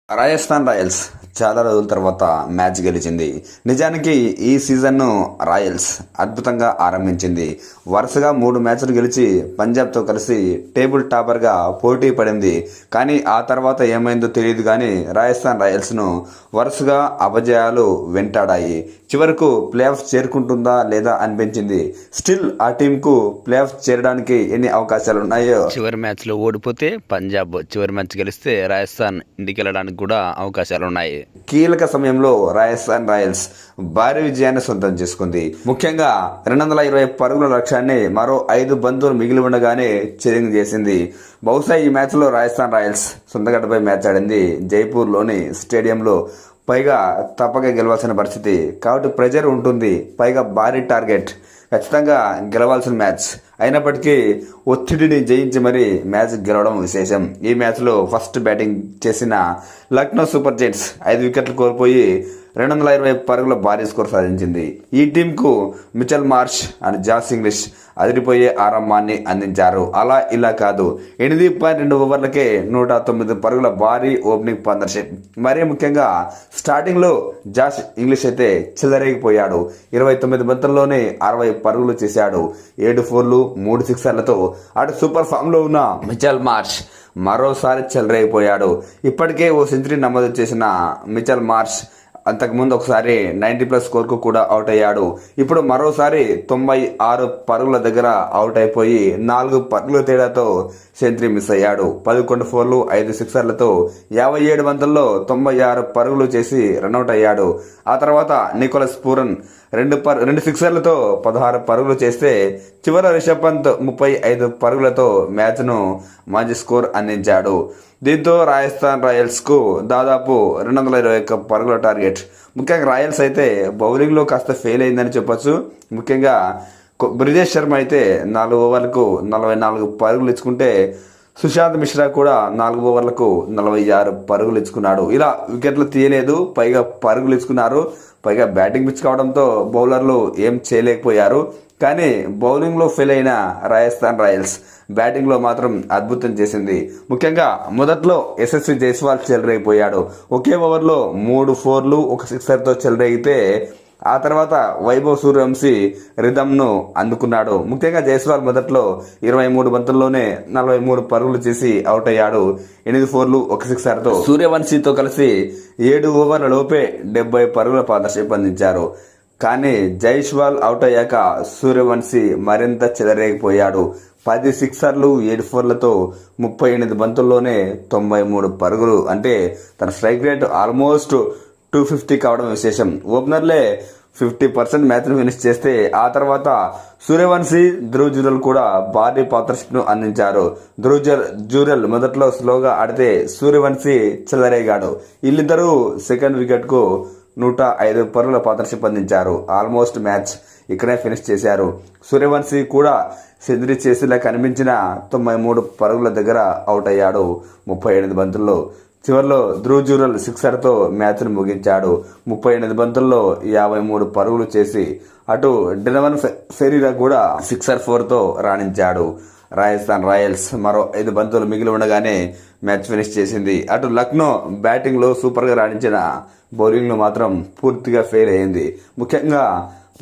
Rajasthan Royals చాలా రోజుల తర్వాత మ్యాచ్ గెలిచింది. నిజానికి ఈ సీజన్ను రాయల్స్ అద్భుతంగా ఆరంభించింది. వరుసగా 3 మ్యాచ్లు గెలిచి పంజాబ్తో కలిసి టేబుల్ టాపర్గా పోటీ పడింది. కానీ ఆ తర్వాత ఏమైందో తెలియదు కానీ రాజస్థాన్ రాయల్స్ను వరుసగా అపజయాలు వెంటాడాయి. చివరకు ప్లే ఆఫ్ చేరుకుంటుందా లేదా అనిపించింది. స్టిల్ ఆ టీంకు ప్లే ఆఫ్ చేరడానికి ఎన్ని అవకాశాలు ఉన్నాయో. చివరి మ్యాచ్లో ఓడిపోతే పంజాబ్, చివరి మ్యాచ్ గెలిస్తే రాజస్థాన్ ఇంటికి వెళ్ళడానికి కూడా అవకాశాలు ఉన్నాయి. కీలక సమయంలో రాజస్థాన్ రాయల్స్ భారీ విజయాన్ని సొంతం చేసుకుంది. ముఖ్యంగా 220 పరుగుల లక్ష్యాన్ని మరో 5 బంతులు మిగిలి ఉండగానే ఛేదింగ్ చేసింది. బహుశా ఈ మ్యాచ్లో రాజస్థాన్ రాయల్స్ సొంతగడ్డపై మ్యాచ్ ఆడింది. జైపూర్లోని స్టేడియంలో. పైగా తప్పక గెలవాల్సిన పరిస్థితి కాబట్టి ప్రెజర్ ఉంటుంది. పైగా భారీ టార్గెట్, ఖచ్చితంగా గెలవాల్సిన మ్యాచ్. అయినప్పటికీ ఒత్తిడిని జయించి మరీ మ్యాచ్ గెలవడం విశేషం. ఈ మ్యాచ్లో ఫస్ట్ బ్యాటింగ్ చేసిన లక్నో సూపర్ జెయింట్స్ 5 వికెట్లు కోల్పోయి 220 పరుగుల భారీ స్కోర్ సాధించింది. ఈ టీంకు Mitchell Marsh and Jos Inglis అదిరిపోయే ఆరంభాన్ని అందించారు. అలా ఇలా కాదు, 8.2 ఓవర్లకే 109 పరుగుల భారీ ఓపెనింగ్ పార్ట్నర్షిప్. మరీ ముఖ్యంగా స్టార్టింగ్లో జాస్ ఇంగ్లీష్ అయితే చెలరేగిపోయాడు. 29 బంతుల్లోనే 60 పరుగులు చేశాడు. 7 ఫోర్లు 3 సిక్సర్లతో అటు సూపర్ ఫామ్లో ఉన్న మిచెల్ మార్ష్ మరోసారి చెలరేగిపోయాడు. ఇప్పటికే ఓ సెంచరీ నమోదు చేసిన మిచెల్ మార్ష్ అంతకుముందు ఒకసారి 90+ స్కోర్కు కూడా అవుట్ అయ్యాడు. ఇప్పుడు మరోసారి 96 పరుగుల దగ్గర అవుట్ అయిపోయి 4 పరుగుల తేడాతో సెంచరీ మిస్ అయ్యాడు. 11 ఫోర్లు 5 సిక్సర్లతో 57 బంతుల్లో 96 పరుగులు చేసి రన్అట్ అయ్యాడు. ఆ తర్వాత నికోలస్ పూరన్ 2 సిక్సర్లతో 16 పరుగులు చేస్తే చివరి రిషబ్ పంత్ 35 పరుగులతో మ్యాచ్ను మంచి స్కోర్ అందించాడు. దీంతో రాజస్థాన్ రాయల్స్కు దాదాపు 221 పరుగుల టార్గెట్. ముఖ్యంగా రాయల్స్ అయితే బౌలింగ్లో కాస్త ఫెయిల్ అయిందని చెప్పొచ్చు. ముఖ్యంగా బ్రిజేష్ శర్మ అయితే 4 ఓవర్లకు 44 పరుగులు ఇచ్చుకుంటే సుశాంత్ మిశ్రా కూడా 4 ఓవర్లకు 46 పరుగులు ఇచ్చుకున్నాడు. ఇలా వికెట్లు తీయలేదు, పైగా పరుగులు ఇచ్చుకున్నారు. పైగా బ్యాటింగ్ పిచ్ కావడంతో బౌలర్లు ఏం చేయలేకపోయారు. కానీ బౌలింగ్లో ఫెయిల్ అయిన రాజస్థాన్ రాయల్స్ బ్యాటింగ్లో మాత్రం అద్భుతం చేసింది. ముఖ్యంగా మొదట్లో యశస్వి జైస్వాల్ చెలరేగిపోయాడు. ఒకే ఓవర్లో 3 ఫోర్లు 1 సిక్సర్తో చెలరేగితే ఆ తర్వాత వైభవ్ సూర్యవంశీ రిథమ్ను అందుకున్నాడు. ముఖ్యంగా జైస్వాల్ మొదట్లో 23 బంతుల్లోనే 43 పరుగులు చేసి అవుట్ అయ్యాడు. 8 ఫోర్లు 1 సిక్సర్తో సూర్యవంశీతో కలిసి 7 ఓవర్ల లోపే 70 పరుగుల పార్ట్నర్షిప్ అందించారు. కానీ జైస్వాల్ అవుట్ అయ్యాక సూర్యవంశీ మరింత చెలరేగిపోయాడు. 10 సిక్సర్లు 7 ఫోర్లతో 38 బంతుల్లోనే 93 పరుగులు. అంటే తన స్ట్రైక్ రేట్ ఆల్మోస్ట్ 250 కావడం విశేషం. ఓపెనర్లే 50% మ్యాచ్ను ఫినిష్ చేస్తే ఆ తర్వాత సూర్యవంశీ, ధ్రువ్ జురెల్ కూడా భారీ పార్ట్నర్షిప్ను అందించారు. ధ్రువ్ జురెల్ మొదట్లో స్లోగా ఆడితే సూర్యవంశీ చెలరేగాడు. వీళ్ళిద్దరూ సెకండ్ వికెట్కు 105 పరుగుల పార్ట్నర్షిప్ అందించారు. ఆల్మోస్ట్ మ్యాచ్ ఇక్కడే ఫినిష్ చేశారు. సూర్యవంశీ కూడా సెంచరీ చేసేలా కనిపించిన 93 పరుగుల దగ్గర అవుట్ అయ్యాడు 38 బంతుల్లో. చివరిలో ధ్రువ్ జురెల్ సిక్సర్తో మ్యాచ్ను ముగించాడు. 38 బంతుల్లో 53 పరుగులు చేసి అటు డెనవన్ ఫెరీరా కూడా 6-4తో రాణించాడు. రాజస్థాన్ రాయల్స్ మరో 5 బంతులు మిగిలి ఉండగానే మ్యాచ్ ఫినిష్ చేసింది. అటు లక్నో బ్యాటింగ్లో సూపర్గా రాణించిన బౌలింగ్లో మాత్రం పూర్తిగా ఫెయిల్ అయింది. ముఖ్యంగా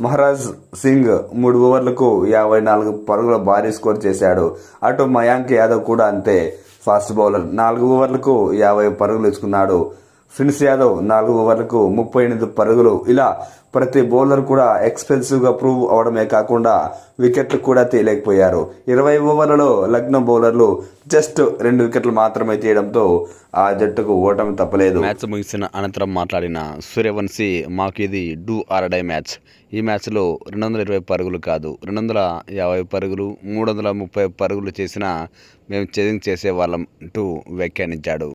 మహారాజ్ సింగ్ 3 ఓవర్లకు 54 పరుగుల భారీ స్కోర్ చేశాడు. అటు మయాంక్ యాదవ్ కూడా అంతే. ఫాస్ట్ బౌలర్ 4 ఓవర్లకు 50 పరుగులు ఇచ్చుకున్నాడు. ప్రిన్స్ యాదవ్ 4 ఓవర్లకు 38 పరుగులు. ఇలా ప్రతి బౌలర్ కూడా ఎక్స్పెన్సివ్గా ప్రూవ్ అవడమే కాకుండా వికెట్లు కూడా తీయలేకపోయారు. 20 ఓవర్లలో లక్నో బౌలర్లు జస్ట్ 2 వికెట్లు మాత్రమే తీయడంతో ఆ జట్టుకు ఓటమి తప్పలేదు. మ్యాచ్ ముగిసిన అనంతరం మాట్లాడిన సూర్యవంశీ, మాకు ఇది డూ ఆర్ డై మ్యాచ్. ఈ మ్యాచ్లో 220 పరుగులు కాదు, 250 పరుగులు, 330 పరుగులు చేసినా మేము ఛేదింగ్ చేసేవాళ్ళం అంటూ వ్యాఖ్యానించాడు.